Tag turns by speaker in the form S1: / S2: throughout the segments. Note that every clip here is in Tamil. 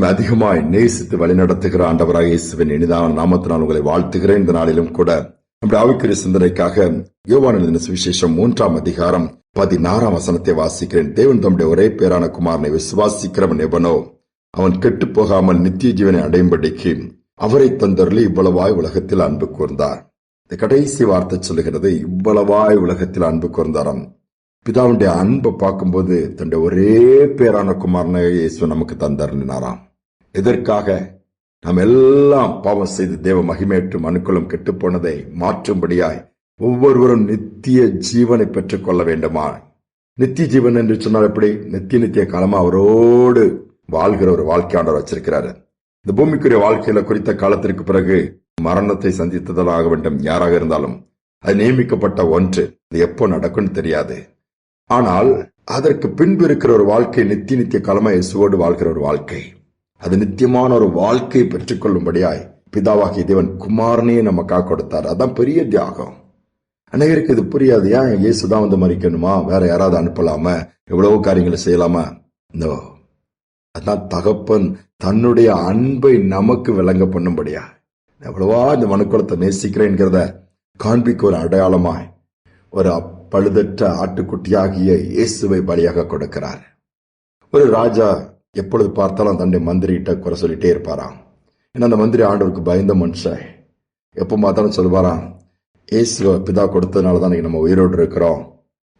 S1: நம்ம அதிகமாய் நேசித்து வழிநடத்துகிற ஆண்டவராக இயேசுவின் இனிதான நாமத்தினால் உங்களை வாழ்த்துகிறேன். இந்த நாளிலும் கூட நம்முடைய ஆவிக்குரிய சிந்தனைக்காக யோவான் எழுதின சுவிசேஷம் 3ஆம் அதிகாரம் 16ஆம் வசனத்தை வாசிக்கிறேன். தேவன் தம்முடைய ஒரே பேரான குமாரனை விசுவாசிக்கிறவன் எவனோ அவன் கெட்டு போகாமல் நித்திய ஜீவனை அடையும்படிக்கு அவரை தந்தருளி இவ்வளவாய் உலகத்தில் அன்பு கூர்ந்தார். இந்த கடைசி வார்த்தை சொல்லுகிறது, இவ்வளவாய் உலகத்தில் அன்பு கூர்ந்தாராம். பிதாவுடைய அன்பை பார்க்கும்போது தன்னுடைய ஒரே பேரான குமாரனை இயேசு நமக்கு தந்தருளினாராம். எதற்காக? நாம் எல்லாம் பாவம் செய்து தேவ மகிமையற்று மனுக்களும் கெட்டு போனதை மாற்றும்படியாய் ஒவ்வொருவரும் நித்திய ஜீவனை பெற்றுக் கொள்ள வேண்டுமா? நித்திய ஜீவன் என்று சொன்னால் எப்படி? நித்திய காலமா அவரோடு வாழ்கிற ஒரு வாழ்க்கையாளர் வச்சிருக்கிறாரு. இந்த பூமிக்குரிய வாழ்க்கையில குறித்த காலத்திற்கு பிறகு மரணத்தை சந்தித்ததாக வேண்டும். யாராக இருந்தாலும் அது நியமிக்கப்பட்ட ஒன்று. அது எப்போ நடக்கும்னு தெரியாது. ஆனால் அதற்கு பின்பு இருக்கிற ஒரு வாழ்க்கை நித்திய காலமா இயேசுவோடு வாழ்கிற ஒரு வாழ்க்கை. அது நித்தியமான ஒரு வாழ்க்கையை பெற்றுக் கொள்ளும்படியாய் பிதாவாகிய தேவன் குமாரனையே நமக்காக கொடுத்தார். அதான் பெரிய தியாகம். அநேகருக்கு இது புரியாது. ஏன் இயேசுதான் வந்து மறிக்கணுமா? வேற யாராவது அனுப்பலாமா? எவ்வளவோ காரியங்களை செய்யலாமா? நோ. அதான் தகப்பன் தன்னுடைய அன்பை நமக்கு விளங்க பண்ணும்படியா எவ்வளவா இந்த மனுக்குலத்தை நேசிக்கிறேங்கிறத காண்பிக்க ஒரு அடையாளமாய் ஒரு பழுதற்ற ஆட்டுக்குட்டியாகிய இயேசுவை பலியாக கொடுக்கிறார். ஒரு ராஜா எப்பொழுது பார்த்தாலும் தன்னுடைய மந்திரிகிட்ட குறை சொல்லிட்டே இருப்பாராம். ஏன்னா அந்த மந்திரி ஆண்டவருக்கு பயந்த மனுஷன். எப்போ பார்த்தாலும் சொல்லுவாராம், இயேசுவை பிதா கொடுத்ததுனால தான் நம்ம உயிரோடு இருக்கிறோம்,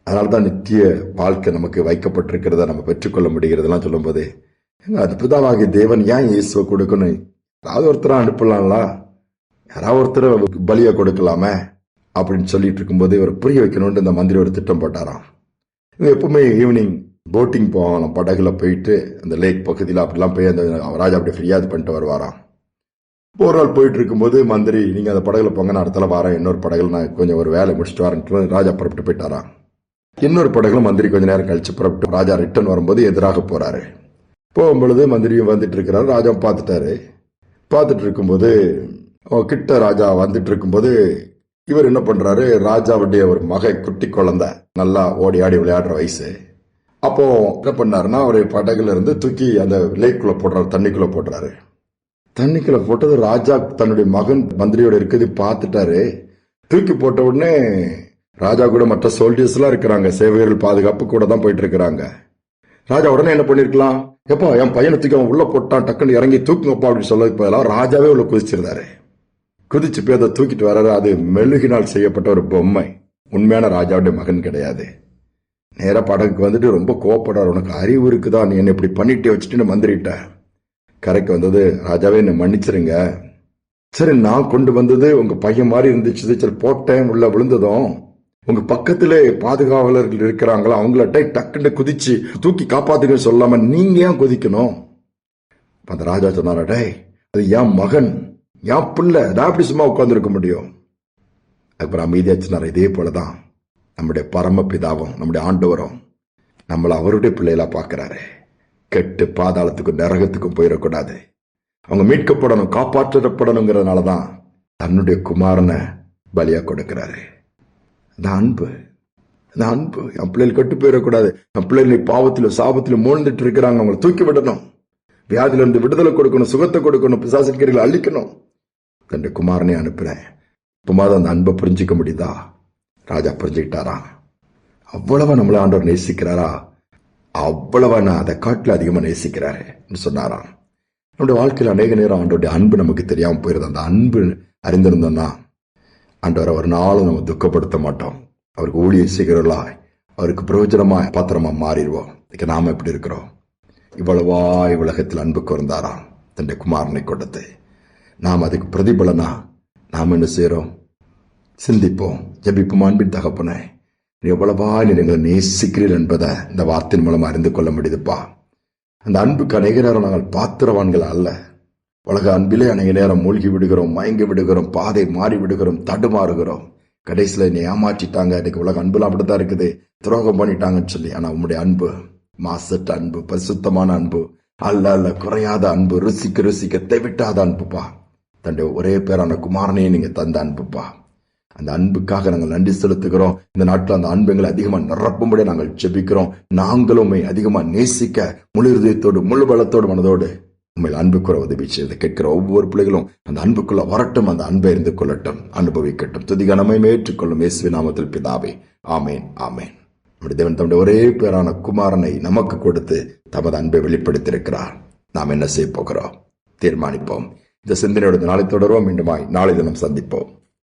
S1: அதனால தான் நித்திய வாழ்க்கை நமக்கு வைக்கப்பட்டிருக்கிறத நம்ம பெற்றுக்கொள்ள முடிகிறதுலாம் சொல்லும்போது, அது பிதாவாகிய தேவன் ஏன் இயேசுவை கொடுக்கணும்? யாராவது ஒருத்தரை அனுப்பலாம்ல, யாராவது ஒருத்தரை பலியா கொடுக்கலாமே அப்படின்னு சொல்லிட்டு இருக்கும்போது இவர் புரிய வைக்கணும்னு இந்த மந்திரி ஒரு திட்டம் போட்டாராம். இவங்க எப்பவுமே ஈவினிங் போட்டிங் போவாங்க, படகுல போயிட்டு அந்த லேக் பகுதியில் அப்படிலாம் போய் அந்த ராஜா அப்படி ஃப்ரீயா இது பண்ணிட்டு வருவாராம். ஒரு நாள் போயிட்டு இருக்கும்போது மந்திரி, நீங்க அந்த படகுல போங்க, நான் அடுத்தால வரேன், இன்னொரு படகுல நான் கொஞ்சம் ஒரு வேலை முடிச்சுட்டு வரேன் ராஜா புறப்பட்டு போயிட்டாராம். இன்னொரு படகுல மந்திரி கொஞ்ச நேரம் கழிச்சு புறப்பட்டு ராஜா ரிட்டர்ன் வரும்போது எதிராக போறாரு. போகும்பொழுது மந்திரியும் வந்துட்டு இருக்கிறாரு. ராஜா பார்த்துட்டாரு. பார்த்துட்டு இருக்கும்போது கிட்ட ராஜா வந்துட்டு இருக்கும்போது இவர் என்ன பண்றாரு, ராஜாவுடைய ஒரு மகை குட்டி குழந்தை, நல்லா ஓடி ஆடி விளையாடுற வயசு. அப்போ என்ன பண்ணாருன்னா, அவரு படகுல இருந்து தூக்கி அந்த லேக்குள்ள போடுறாரு, தண்ணிக்குள்ள போடுறாரு. தண்ணிக்குள்ள போட்டது ராஜா தன்னுடைய மகன் மந்திரியோட இருக்குது பார்த்துட்டாரு. தூக்கி போட்ட உடனே ராஜா கூட மற்ற சோல்ஜர்ஸ் எல்லாம் இருக்கிறாங்க, சேவைகள் பாதுகாப்பு கூட தான் போயிட்டு இருக்கிறாங்க. ராஜா உடனே என்ன பண்ணிருக்கலாம், எப்போ என் பையனை தூக்கி அவன் உள்ள போட்டான், டக்குன்னு இறங்கி தூக்குங்கப்பா அப்படின்னு சொல்லதுக்கு பதிலாக ராஜாவே உள்ள குதிச்சிருந்தாரு. குதிச்சு போய் அதை தூக்கிட்டு வர்றாரு. அது மெழுகினால் செய்யப்பட்ட ஒரு பொம்மை, உண்மையான ராஜாவுடைய மகன் கிடையாது. நேர படகுக்கு வந்துட்டு ரொம்ப கோவப்படுறாரு, உனக்கு அறிவு இருக்குதா, நீ என்ன இப்படி பண்ணிட்டு வச்சுட்டு மந்திரிட்ட. கரைக்கு வந்தது, ராஜாவே என்ன மன்னிச்சிருங்க, சரி நான் கொண்டு வந்தது உங்க பையன் மாதிரி இருந்துச்சு, சரி போட்டேன், உள்ள விழுந்ததும் உங்க பக்கத்துல பாதுகாவலர்கள் இருக்கிறாங்களா, அவங்கள டக்குன்னு குதிச்சு தூக்கி காப்பாத்துக்க சொல்லாம நீங்க ஏன் குதிக்கணும்? அந்த ராஜா சொன்னாரா, டே அது என் மகன், என் பிள்ளை, நான் எப்படி சும்மா உட்கார்ந்து இருக்க முடியும்? அப்புறம் அமைதியா சொன்னார், இதே போலதான் நம்முடைய பரமபிதாவும் நம்முடைய ஆண்டவரும் நம்மளை அவருடைய பிள்ளைகளா பாக்குறாரு. கெட்டு பாதாளத்துக்கும் நரகத்துக்கும் போயிடக்கூடாது, அவங்க மீட்கப்படணும், காப்பாற்றப்படணுங்கிறதுனாலதான் தன்னுடைய குமாரனை பலியா கொடுக்கிறாரு. அந்த அன்பு, அந்த அன்பு. என் பிள்ளைகள் கெட்டு போயிடக்கூடாது, என் பிள்ளைகள் பாவத்திலும் சாபத்திலும் மூழ்ந்துட்டு இருக்கிறாங்க, அவங்களை தூக்கி விடணும், வியாதியில இருந்து விடுதலை கொடுக்கணும், சுகத்தை கொடுக்கணும், பிசாசுகளை அழிக்கணும், தன்னுடைய குமாரனை அனுப்புறேன். இப்பமாவது அந்த அன்பை புரிஞ்சிக்க முடியுதா? ராஜா புரிஞ்சுக்கிட்டாரா? அவ்வளவா நம்மள ஆண்டவர் நேசிக்கிறாரா? அவ்வளவா நான் அதை காட்டில அதிகமா நேசிக்கிறாரு சொன்னாராம். நம்முடைய வாழ்க்கையில் அநேக நேரம் ஆண்டோடைய அன்பு நமக்கு தெரியாம போயிருது. அந்த அன்பு அறிந்திருந்தோம்னா ஆண்டவரை ஒரு நாளும் நம்ம துக்கப்படுத்த மாட்டோம். அவருக்கு ஊழியை செய்கிறவர்களா, அவருக்கு பிரயோஜனமா பாத்திரமா மாறிடுவோம். இதுக்கு நாம எப்படி இருக்கிறோம்? இவ்வளவா உலகத்தில் அன்பு கூர்ந்தாராம் தன்னுடைய குமாரனை கொடுத்து. நாம் அதுக்கு பிரதிபலனா நாம் என்ன செய்யறோம்? சிந்திப்போம், ஜெபிப்போம். அன்பின் தகப்பனே, எவ்வளவா நீங்கள் நேசிக்கிறீர்கள் என்பதை இந்த வார்த்தையின் மூலமா அறிந்து கொள்ள முடியுதுப்பா. அந்த அன்புக்கு அநேக நேரம் நாங்கள் பாத்திரவான்கள் அல்ல. உலக அன்பிலே அநேக நேரம் மூழ்கி விடுகிறோம், மயங்கி விடுகிறோம், பாதை மாறி விடுகிறோம், தடுமாறுகிறோம். கடைசியில என்னை ஏமாற்றிட்டாங்க, எனக்கு உலக அன்புலாம் அப்படித்தான் இருக்குது, துரோகம் பண்ணிட்டாங்கன்னு சொல்லி. ஆனா உங்களுடைய அன்பு மாசற்ற அன்பு, பரிசுத்தமான அன்பு, அல்ல குறையாத அன்பு, ருசிக்க தெவிட்டாத அன்புப்பா. தன்னுடைய ஒரே பேரான குமாரனையே நீங்க தந்த அன்புப்பா. அந்த அன்புக்காக நாங்கள் நன்றி செலுத்துகிறோம். இந்த நாட்டில் அந்த அன்புங்களை அதிகமா நிரப்பும்படி நாங்கள் ஜெபிக்கிறோம். நாங்களுமே அதிகமா நேசிக்க முழு இதயத்தோடு, முழு பலத்தோடு, மனதோடு உண்மையில் அன்புக்குற உதவி செய்து கேட்கிற ஒவ்வொரு பிள்ளைகளும் அந்த அன்புக்குள்ள வரட்டும், அந்த அன்பை இருந்து கொள்ளட்டும், அனுபவிக்கட்டும். துதிகனமை ஏற்றுக்கொள்ளும் இயேசுவின் நாமத்தில் பிதாவே, ஆமேன், ஆமேன். நம்முடைய தேவன் தம்முடைய ஒரே பேரான குமாரனை நமக்கு கொடுத்து தமது அன்பை வெளிப்படுத்தியிருக்கிறார். நாம் என்ன செய்ய போகிறோம்? தீர்மானிப்போம். இந்த சிந்தனையோட நாளை தொடர்வோம். மீண்டுமாய் நாளை தினம் சந்திப்போம்.